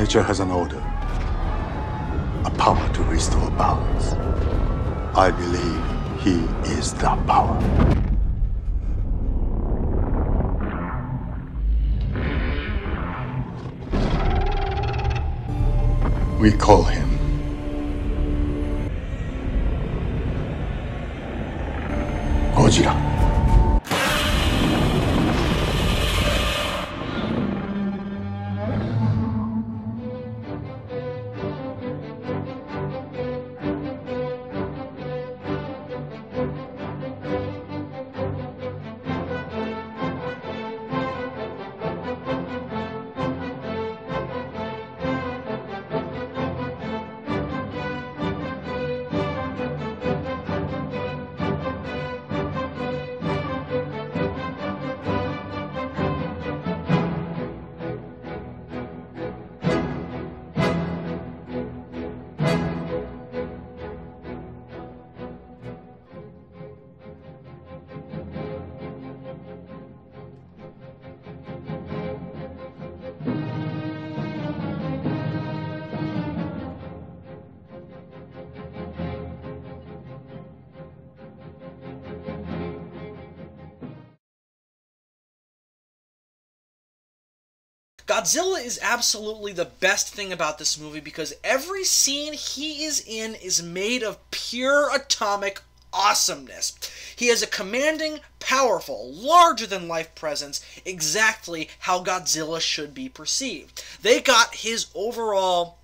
Nature has an order, a power to restore balance. I believe he is that power. We call him Gojira. Godzilla is absolutely the best thing about this movie because every scene he is in is made of pure atomic awesomeness. He has a commanding, powerful, larger-than-life presence, exactly how Godzilla should be perceived. They got his overall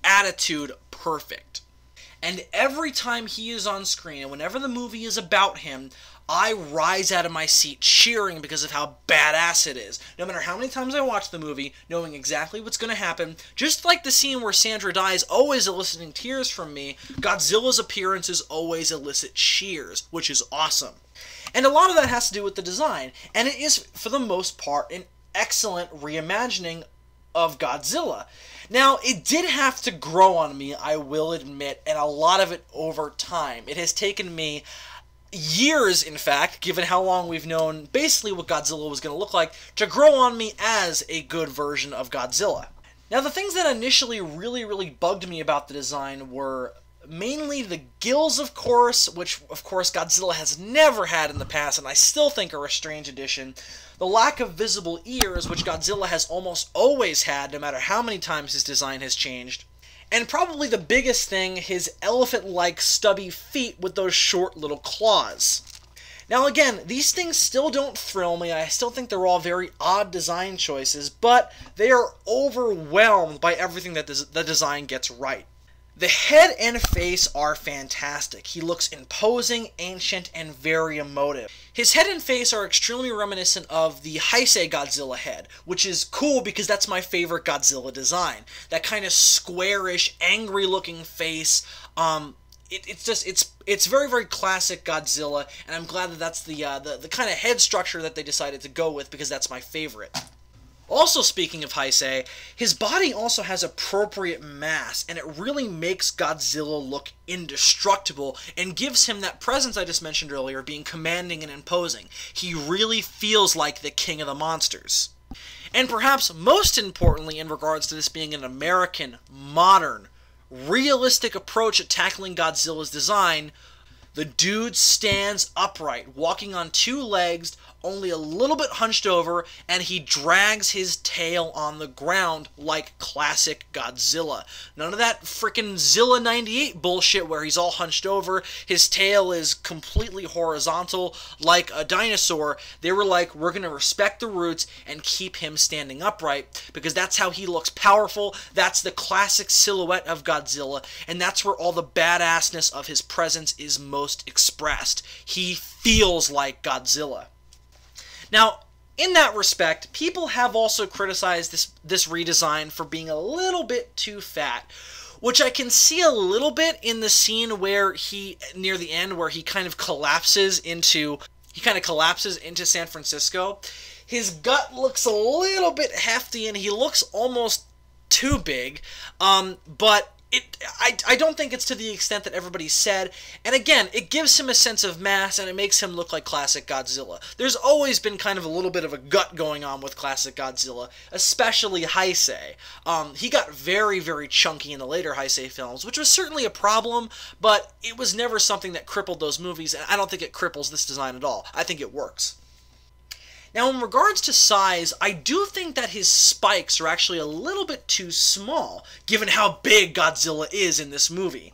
attitude perfect. And every time he is on screen, and whenever the movie is about him, I rise out of my seat cheering because of how badass it is. No matter how many times I watch the movie, knowing exactly what's going to happen, just like the scene where Sandra dies always eliciting tears from me, Godzilla's appearances always elicit cheers, which is awesome. And a lot of that has to do with the design, and it is, for the most part, an excellent reimagining of Godzilla. Now, it did have to grow on me, I will admit, and a lot of it over time. It has taken me years, in fact, given how long we've known basically what Godzilla was going to look like, to grow on me as a good version of Godzilla. Now, the things that initially really bugged me about the design were mainly the gills, of course, which, of course, Godzilla has never had in the past, and I still think are a strange addition. The lack of visible ears, which Godzilla has almost always had, no matter how many times his design has changed. And probably the biggest thing, his elephant-like stubby feet with those short little claws. Now again, these things still don't thrill me, I still think they're all very odd design choices, but they are overwhelmed by everything that the design gets right. The head and face are fantastic. He looks imposing, ancient, and very emotive. His head and face are extremely reminiscent of the Heisei Godzilla head, which is cool because that's my favorite Godzilla design. That kind of squarish, angry-looking face. It's very classic Godzilla, and I'm glad that that's the kind of head structure that they decided to go with because that's my favorite. Also, speaking of Heisei, his body also has appropriate mass, and it really makes Godzilla look indestructible, and gives him that presence I just mentioned earlier, being commanding and imposing. He really feels like the king of the monsters. And perhaps most importantly, in regards to this being an American, modern, realistic approach at tackling Godzilla's design, the dude stands upright, walking on two legs, only a little bit hunched over, and he drags his tail on the ground like classic Godzilla. None of that frickin' Zilla 98 bullshit where he's all hunched over, his tail is completely horizontal like a dinosaur. They were like, we're gonna respect the roots and keep him standing upright, because that's how he looks powerful, that's the classic silhouette of Godzilla, and that's where all the badassness of his presence is most expressed. He feels like Godzilla. Now, in that respect, people have also criticized this redesign for being a little bit too fat, which I can see a little bit in the scene where near the end, where he kind of collapses into San Francisco. His gut looks a little bit hefty, and he looks almost too big, but I don't think it's to the extent that everybody said, and again, it gives him a sense of mass, and it makes him look like classic Godzilla. There's always been kind of a little bit of a gut going on with classic Godzilla, especially Heisei. He got very, very chunky in the later Heisei films, which was certainly a problem, but it was never something that crippled those movies, and I don't think it cripples this design at all. I think it works. Now, in regards to size, I do think that his spikes are actually a little bit too small, given how big Godzilla is in this movie.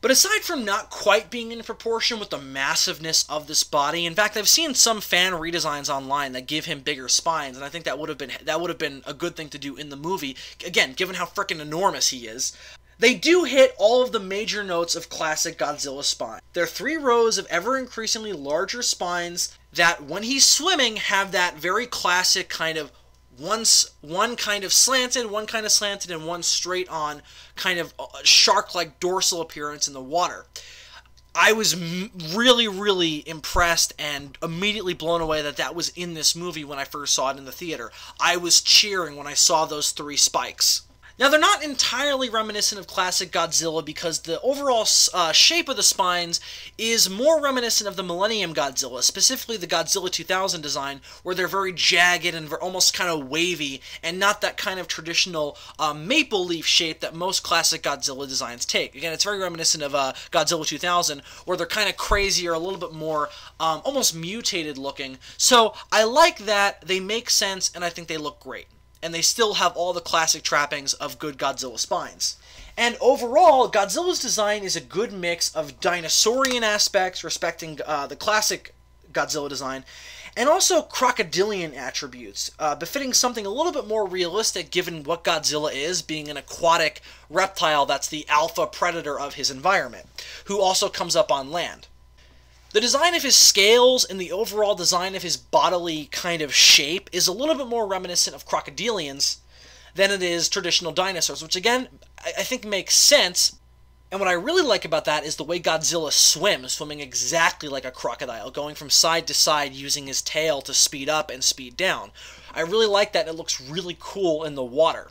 But aside from not quite being in proportion with the massiveness of this body, in fact, I've seen some fan redesigns online that give him bigger spines, and I think that would have been a good thing to do in the movie, again, given how frickin' enormous he is. They do hit all of the major notes of classic Godzilla spine. They're 3 rows of ever-increasingly larger spines that, when he's swimming, have that very classic kind of one kind of slanted, and one straight on kind of shark-like dorsal appearance in the water. I was really, really impressed and immediately blown away that that was in this movie when I first saw it in the theater. I was cheering when I saw those 3 spikes. Now, they're not entirely reminiscent of classic Godzilla because the overall shape of the spines is more reminiscent of the Millennium Godzilla, specifically the Godzilla 2000 design, where they're very jagged and almost kind of wavy, and not that kind of traditional maple leaf shape that most classic Godzilla designs take. Again, it's very reminiscent of Godzilla 2000, where they're kind of crazy or a little bit more almost mutated looking. So I like that. They make sense, and I think they look great. And they still have all the classic trappings of good Godzilla spines. And overall, Godzilla's design is a good mix of dinosaurian aspects, respecting the classic Godzilla design, and also crocodilian attributes, befitting something a little bit more realistic given what Godzilla is, being an aquatic reptile that's the alpha predator of his environment, who also comes up on land. The design of his scales and the overall design of his bodily kind of shape is a little bit more reminiscent of crocodilians than it is traditional dinosaurs, which again, I think makes sense. And what I really like about that is the way Godzilla swims, swimming exactly like a crocodile, going from side to side using his tail to speed up and speed down. I really like that, and it looks really cool in the water.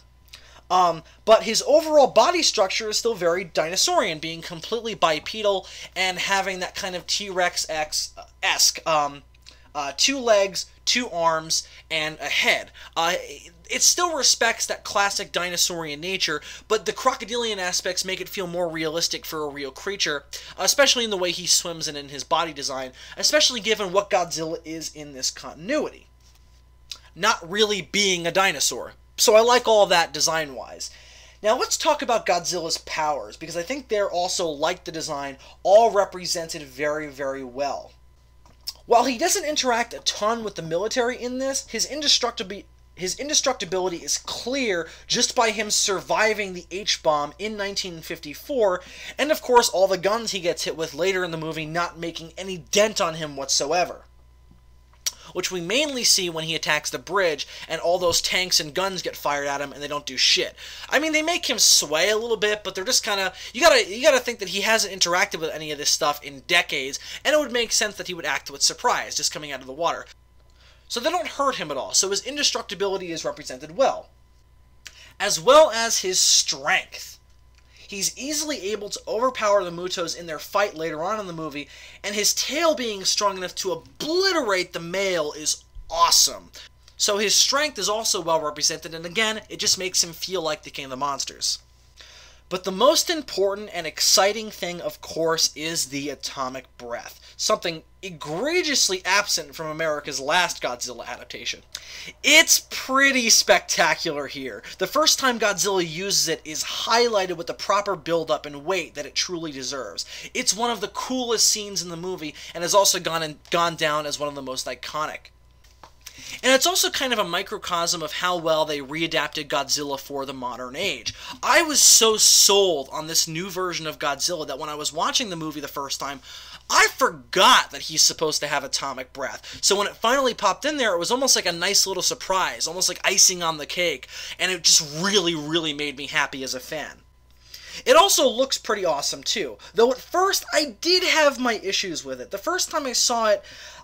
But his overall body structure is still very dinosaurian, being completely bipedal and having that kind of T-Rex-esque 2 legs, 2 arms, and a head. It still respects that classic dinosaurian nature, but the crocodilian aspects make it feel more realistic for a real creature, especially in the way he swims and in his body design, especially given what Godzilla is in this continuity. Not really being a dinosaur. So I like all of that design-wise. Now let's talk about Godzilla's powers, because I think they're also, like the design, all represented very, very well. While he doesn't interact a ton with the military in this, his indestructibility is clear just by him surviving the H-bomb in 1954, and of course all the guns he gets hit with later in the movie not making any dent on him whatsoever. Which we mainly see when he attacks the bridge and all those tanks and guns get fired at him and they don't do shit. I mean, they make him sway a little bit, but they're just kind of, you gotta think that he hasn't interacted with any of this stuff in decades, and it would make sense that he would act with surprise just coming out of the water. So they don't hurt him at all, so his indestructibility is represented well. As well as his strength. He's easily able to overpower the Mutos in their fight later on in the movie, and his tail being strong enough to obliterate the male is awesome. So his strength is also well represented, and again, it just makes him feel like the king of the monsters. But the most important and exciting thing, of course, is the atomic breath. Something egregiously absent from America's last Godzilla adaptation. It's pretty spectacular here. The first time Godzilla uses it is highlighted with the proper build-up and weight that it truly deserves. It's one of the coolest scenes in the movie, and has also gone down as one of the most iconic. And it's also kind of a microcosm of how well they readapted Godzilla for the modern age. I was so sold on this new version of Godzilla that when I was watching the movie the first time, I forgot that he's supposed to have atomic breath. So when it finally popped in there, it was almost like a nice little surprise, almost like icing on the cake, and it just really, really made me happy as a fan. It also looks pretty awesome too, though at first I did have my issues with it. The first time I saw it,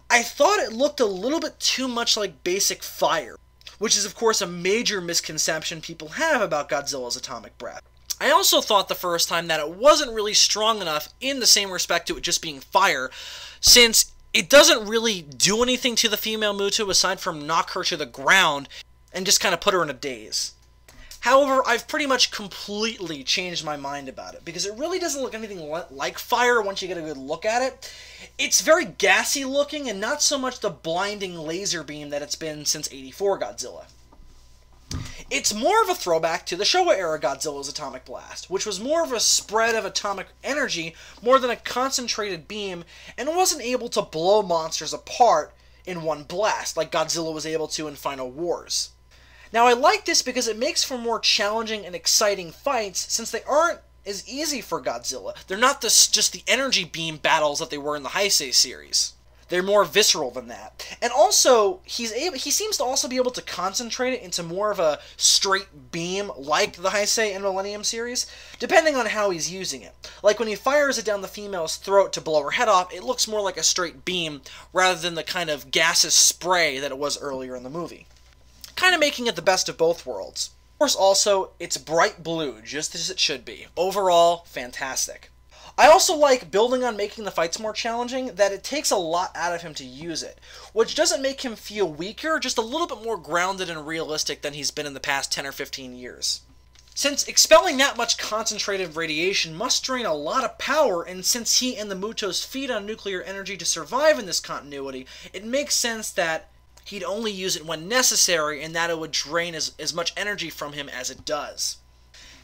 I thought it looked a little bit too much like basic fire, which is of course a major misconception people have about Godzilla's atomic breath. I also thought the first time that it wasn't really strong enough in the same respect to it just being fire, since it doesn't really do anything to the female Muto aside from knock her to the ground and just kind of put her in a daze. However, I've pretty much completely changed my mind about it, because it really doesn't look anything like fire once you get a good look at it. It's very gassy looking, and not so much the blinding laser beam that it's been since '84 Godzilla. It's more of a throwback to the Showa-era Godzilla's atomic blast, which was more of a spread of atomic energy more than a concentrated beam, and wasn't able to blow monsters apart in one blast, like Godzilla was able to in Final Wars. Now, I like this because it makes for more challenging and exciting fights, since they aren't as easy for Godzilla. They're not just the energy beam battles that they were in the Heisei series. They're more visceral than that. And also, he seems to also be able to concentrate it into more of a straight beam like the Heisei and Millennium series, depending on how he's using it. Like when he fires it down the female's throat to blow her head off, it looks more like a straight beam rather than the kind of gaseous spray that it was earlier in the movie. Kind of making it the best of both worlds. Of course, also, it's bright blue, just as it should be. Overall, fantastic. I also like, building on making the fights more challenging, that it takes a lot out of him to use it, which doesn't make him feel weaker, just a little bit more grounded and realistic than he's been in the past 10 or 15 years. Since expelling that much concentrated radiation must drain a lot of power, and since he and the Mutos feed on nuclear energy to survive in this continuity, it makes sense that he'd only use it when necessary, and that it would drain as much energy from him as it does.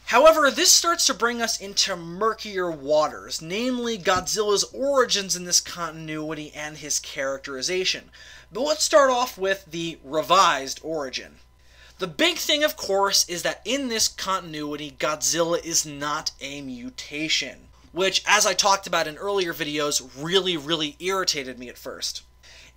However, this starts to bring us into murkier waters, namely Godzilla's origins in this continuity and his characterization. But let's start off with the revised origin. The big thing, of course, is that in this continuity, Godzilla is not a mutation, which, as I talked about in earlier videos, really irritated me at first.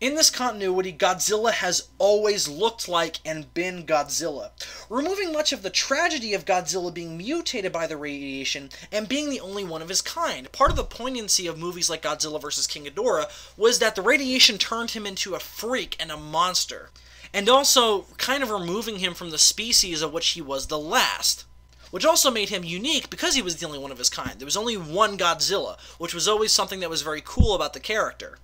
In this continuity, Godzilla has always looked like and been Godzilla, removing much of the tragedy of Godzilla being mutated by the radiation and being the only one of his kind. Part of the poignancy of movies like Godzilla vs. King Ghidorah was that the radiation turned him into a freak and a monster, and also kind of removing him from the species of which he was the last, which also made him unique because he was the only one of his kind. There was only one Godzilla, which was always something that was very cool about the character.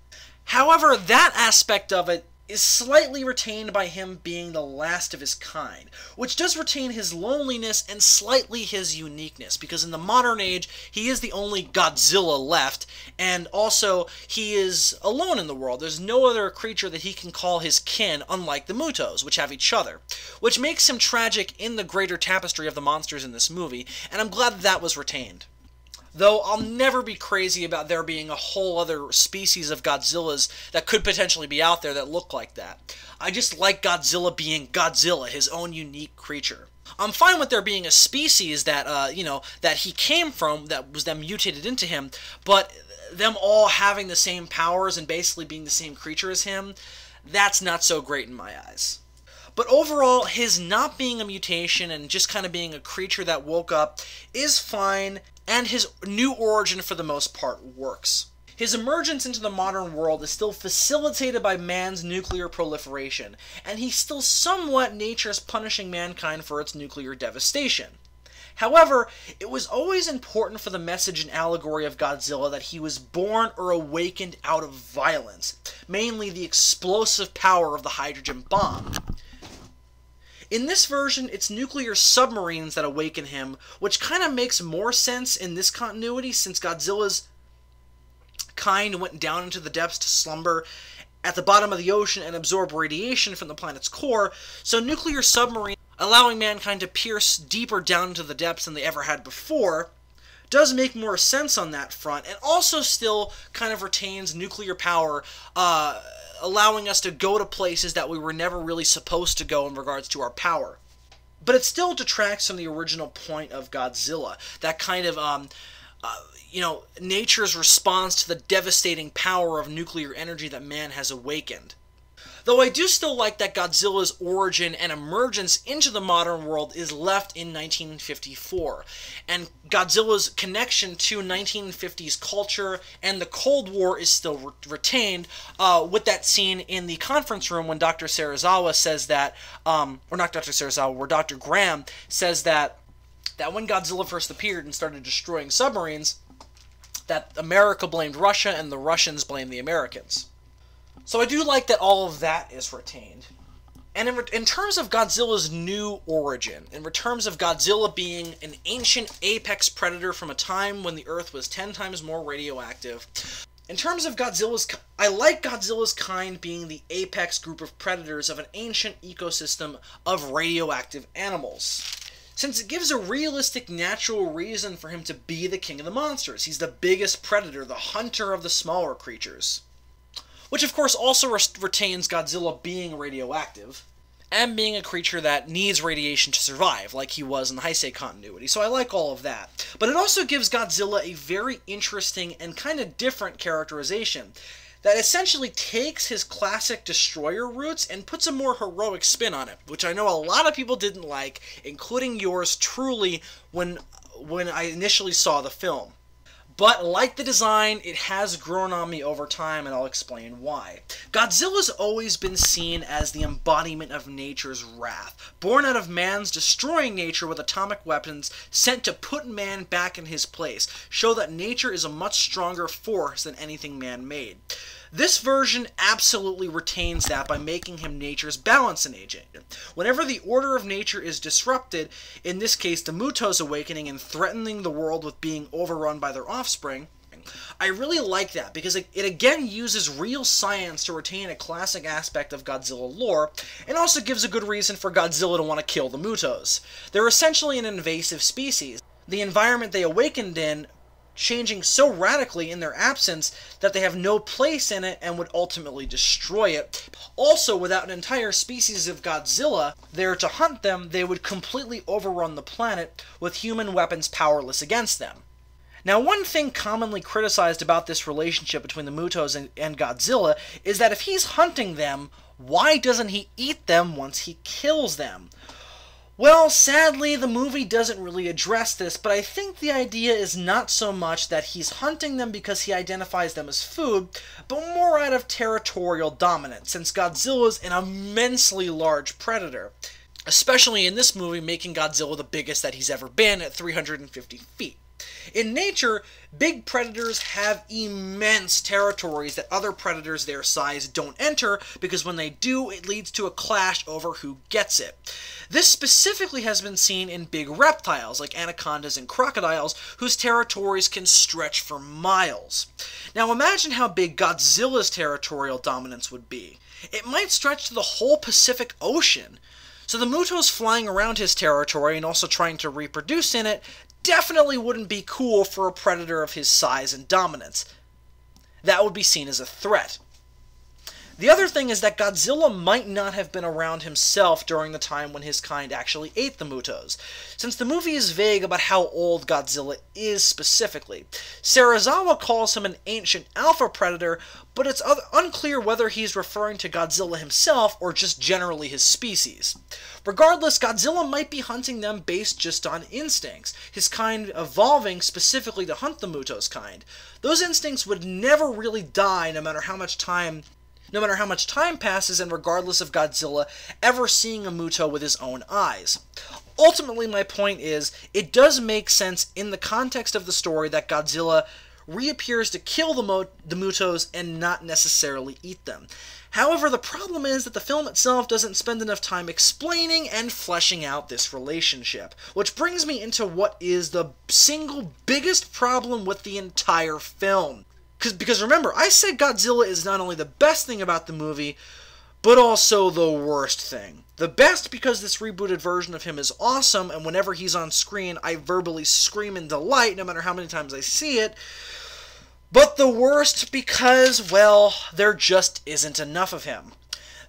However, that aspect of it is slightly retained by him being the last of his kind, which does retain his loneliness and slightly his uniqueness, because in the modern age, he is the only Godzilla left, and also, he is alone in the world. There's no other creature that he can call his kin, unlike the Mutos, which have each other, which makes him tragic in the greater tapestry of the monsters in this movie, and I'm glad that was retained. Though I'll never be crazy about there being a whole other species of Godzillas that could potentially be out there that look like that. I just like Godzilla being Godzilla, his own unique creature. I'm fine with there being a species that, that he came from, that was then mutated into him, but them all having the same powers and basically being the same creature as him, that's not so great in my eyes. But overall, his not being a mutation and just kind of being a creature that woke up is fine, and his new origin for the most part works. His emergence into the modern world is still facilitated by man's nuclear proliferation, and he's still somewhat nature's punishing mankind for its nuclear devastation. However, it was always important for the message and allegory of Godzilla that he was born or awakened out of violence, mainly the explosive power of the hydrogen bomb. In this version, it's nuclear submarines that awaken him, which kind of makes more sense in this continuity since Godzilla's kind went down into the depths to slumber at the bottom of the ocean and absorb radiation from the planet's core, so nuclear submarines allowing mankind to pierce deeper down into the depths than they ever had before does make more sense on that front, and also still kind of retains nuclear power, allowing us to go to places that we were never really supposed to go in regards to our power. But it still detracts from the original point of Godzilla, that kind of, nature's response to the devastating power of nuclear energy that man has awakened. Though I do still like that Godzilla's origin and emergence into the modern world is left in 1954, and Godzilla's connection to 1950s culture and the Cold War is still retained, with that scene in the conference room when Dr. Serizawa says that, or not Dr. Serizawa, where Dr. Graham says that that when Godzilla first appeared and started destroying submarines, that America blamed Russia and the Russians blamed the Americans. So I do like that all of that is retained. And in terms of Godzilla's new origin, in terms of Godzilla being an ancient apex predator from a time when the Earth was 10 times more radioactive, in terms of I like Godzilla's kind being the apex group of predators of an ancient ecosystem of radioactive animals, since it gives a realistic, natural reason for him to be the king of the monsters. He's the biggest predator, the hunter of the smaller creatures. Which, of course, also retains Godzilla being radioactive, and being a creature that needs radiation to survive, like he was in the Heisei continuity, so I like all of that. But it also gives Godzilla a very interesting and kind of different characterization, that essentially takes his classic destroyer roots and puts a more heroic spin on it, which I know a lot of people didn't like, including yours truly, when I initially saw the film. But like the design, it has grown on me over time, and I'll explain why. Godzilla's always been seen as the embodiment of nature's wrath, born out of man's destroying nature with atomic weapons sent to put man back in his place, show that nature is a much stronger force than anything man made. This version absolutely retains that by making him nature's balancing agent. Whenever the order of nature is disrupted, in this case the Mutos awakening and threatening the world with being overrun by their offspring, I really like that because it again uses real science to retain a classic aspect of Godzilla lore, and also gives a good reason for Godzilla to want to kill the Mutos. They're essentially an invasive species. The environment they awakened in changing so radically in their absence that they have no place in it and would ultimately destroy it. Also, without an entire species of Godzilla there to hunt them, they would completely overrun the planet, with human weapons powerless against them. Now, one thing commonly criticized about this relationship between the Mutos and Godzilla is that if he's hunting them, why doesn't he eat them once he kills them? Well, sadly, the movie doesn't really address this, but I think the idea is not so much that he's hunting them because he identifies them as food, but more out of territorial dominance, since Godzilla's an immensely large predator, especially in this movie making Godzilla the biggest that he's ever been at 350 feet. In nature, big predators have immense territories that other predators their size don't enter, because when they do, it leads to a clash over who gets it. This specifically has been seen in big reptiles, like anacondas and crocodiles, whose territories can stretch for miles. Now imagine how big Godzilla's territorial dominance would be. It might stretch to the whole Pacific Ocean. So the Mutos flying around his territory and also trying to reproduce in it definitely wouldn't be cool for a predator of his size and dominance. That would be seen as a threat. The other thing is that Godzilla might not have been around himself during the time when his kind actually ate the Mutos, since the movie is vague about how old Godzilla is specifically. Serizawa calls him an ancient alpha predator, but it's unclear whether he's referring to Godzilla himself or just generally his species. Regardless, Godzilla might be hunting them based just on instincts, his kind evolving specifically to hunt the Mutos kind. Those instincts would never really die no matter how much time passes, and regardless of Godzilla ever seeing a Muto with his own eyes. Ultimately, my point is, it does make sense in the context of the story that Godzilla reappears to kill the Mutos and not necessarily eat them. However, the problem is that the film itself doesn't spend enough time explaining and fleshing out this relationship, which brings me into what is the single biggest problem with the entire film. Because remember, I said Godzilla is not only the best thing about the movie, but also the worst thing. The best because this rebooted version of him is awesome, and whenever he's on screen, I verbally scream in delight no matter how many times I see it. But the worst because, well, there just isn't enough of him.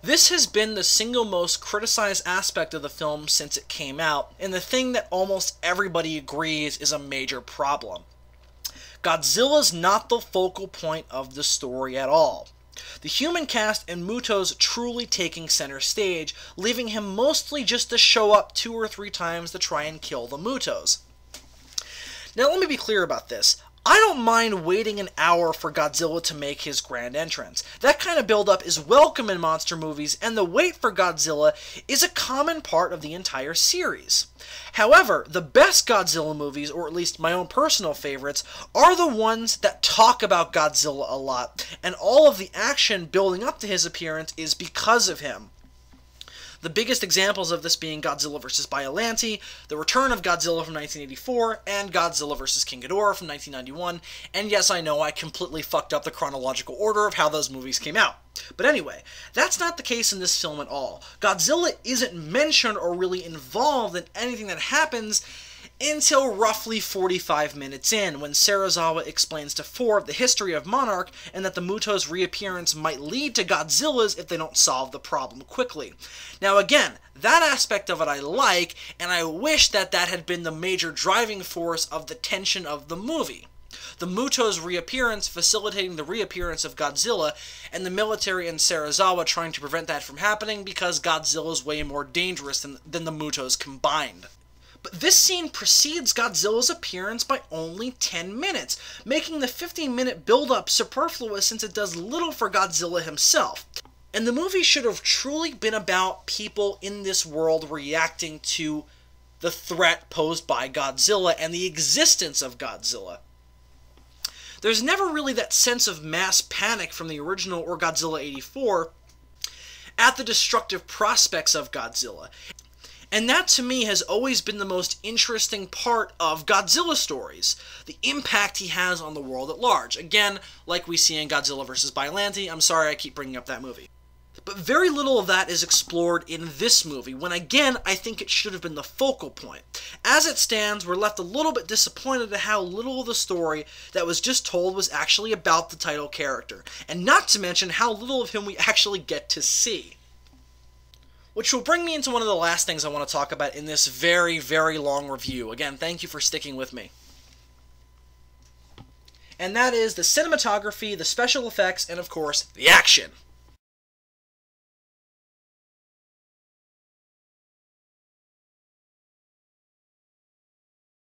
This has been the single most criticized aspect of the film since it came out, and the thing that almost everybody agrees is a major problem. Godzilla's not the focal point of the story at all. The human cast and Mutos truly taking center stage, leaving him mostly just to show up 2 or 3 times to try and kill the Mutos. Now let me be clear about this. I don't mind waiting an hour for Godzilla to make his grand entrance. That kind of build-up is welcome in monster movies, and the wait for Godzilla is a common part of the entire series. However, the best Godzilla movies, or at least my own personal favorites, are the ones that talk about Godzilla a lot, and all of the action building up to his appearance is because of him. The biggest examples of this being Godzilla vs. Biollante, The Return of Godzilla from 1984, and Godzilla vs. King Ghidorah from 1991, and yes, I know I completely fucked up the chronological order of how those movies came out. But anyway, that's not the case in this film at all. Godzilla isn't mentioned or really involved in anything that happens until roughly 45 minutes in, when Serizawa explains to Ford the history of Monarch and that the Muto's reappearance might lead to Godzilla's if they don't solve the problem quickly. Now again, that aspect of it I like, and I wish that that had been the major driving force of the tension of the movie. The Muto's reappearance facilitating the reappearance of Godzilla, and the military and Serizawa trying to prevent that from happening because Godzilla's way more dangerous than the Muto's combined. But this scene precedes Godzilla's appearance by only 10 minutes, making the 15-minute build-up superfluous since it does little for Godzilla himself. And the movie should have truly been about people in this world reacting to the threat posed by Godzilla and the existence of Godzilla. There's never really that sense of mass panic from the original or Godzilla 84 at the destructive prospects of Godzilla. And that, to me, has always been the most interesting part of Godzilla stories. The impact he has on the world at large. Again, like we see in Godzilla vs. Biollante. I'm sorry I keep bringing up that movie. But very little of that is explored in this movie, when again, I think it should have been the focal point. As it stands, we're left a little bit disappointed at how little of the story that was just told was actually about the title character. And not to mention how little of him we actually get to see. Which will bring me into one of the last things I want to talk about in this very, very long review. Again, thank you for sticking with me. And that is the cinematography, the special effects, and of course, the action.